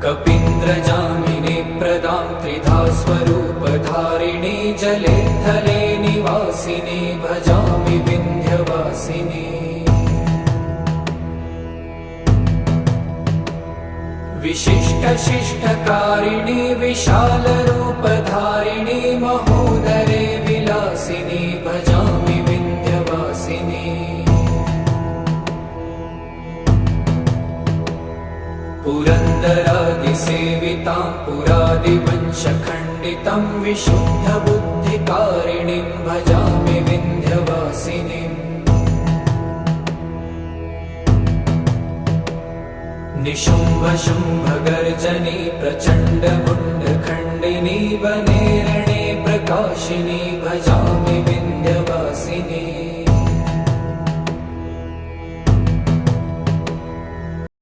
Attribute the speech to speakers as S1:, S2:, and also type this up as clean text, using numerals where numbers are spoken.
S1: कपीन्द्रजामिनी प्रदां त्रिधा स्वरूपधारिणी जले थले निवासिनी भजामि विन्ध्यवासिनी विशिष्टशिष्टकारिणी विशालरूपधारिणी महोदरे विलासिनी भजामि विन्ध्यवासिनी पुरन्दरादिसेवितां पुरादिवंशखण्डितं विशुद्धबुद्धिकारिणीं भजामि विन्ध्यवासिनीम् निशुम्भशुम्भगर्जनी प्रचण्डमुण्डखण्डिनी वने रणे प्रकाशिनी भजामि